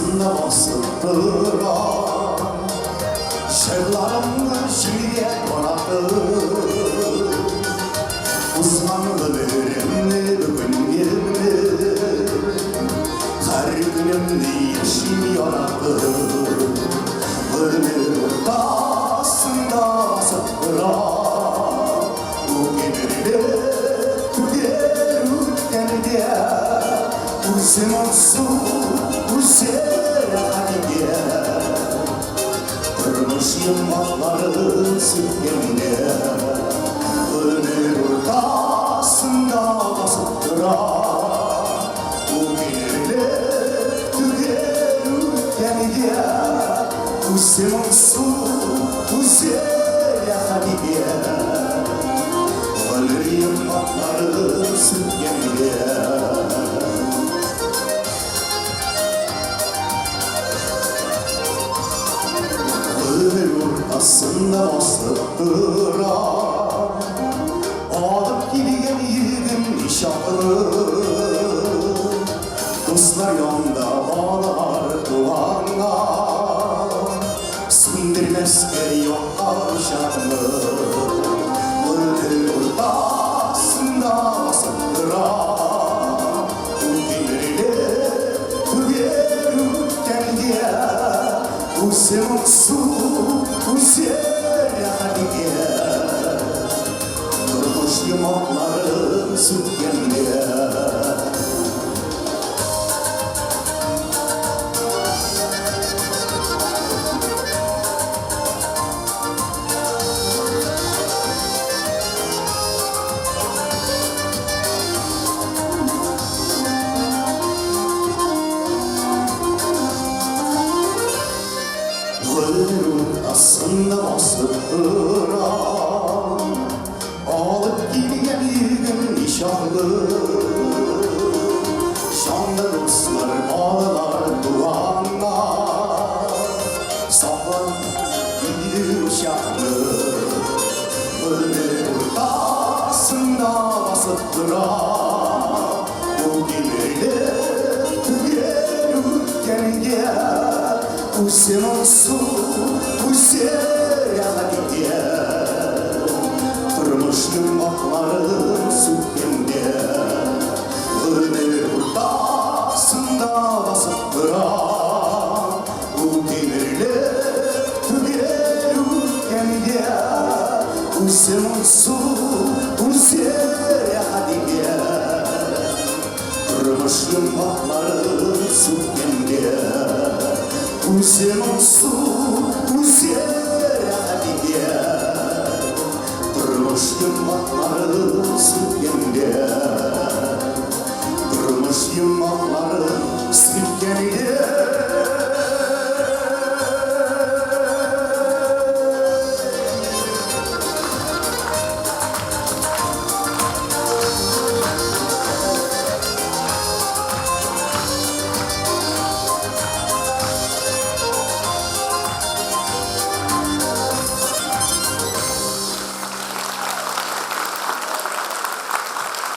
ortasında basıp duran şevlarımı şimdiye konadı. Uzmanlı verimli bugün yerimli, her günümde yeşil yaradı. Ölür ortasında basıp duran bu gelirli tügerken diye uzun olsun hadiye durmuş yılmakları sütyenine. Ölür ortasında basıp duran bu gelirli tügerken diye uzun olsun hadiye ölür yılmakları sütyenine. Ortasında basıp duran alıp gidiyem yiğidim nişanlı. Dostlar yolda bağlar duvarına, sindirmez ki yok kavşağını. Ölür ortasında basıp duran bu gelirli tügerken diye uzun olsun hadiye durmuş yumurtları sütyenliğe. Ortasında basıp duran alıp gidiyen yiğidim nişanlı. Şanlı dostlar bağlar duvarlar, saklan gidiyor şanlı. Ölür ortasında basıp duran bu gelirli tügerken diye uzun olsun hadiye durmuş yılmakları sütyenliğe. Ölür ortasında basıp duran bu gelirli tügerken diye uzun olsun hadiye durmuş yılmakları sütyenliğe. Uzun olsun hadiye durmuş yılmakları sütyenliğe. Durmuş yılmakları sütyenliğe.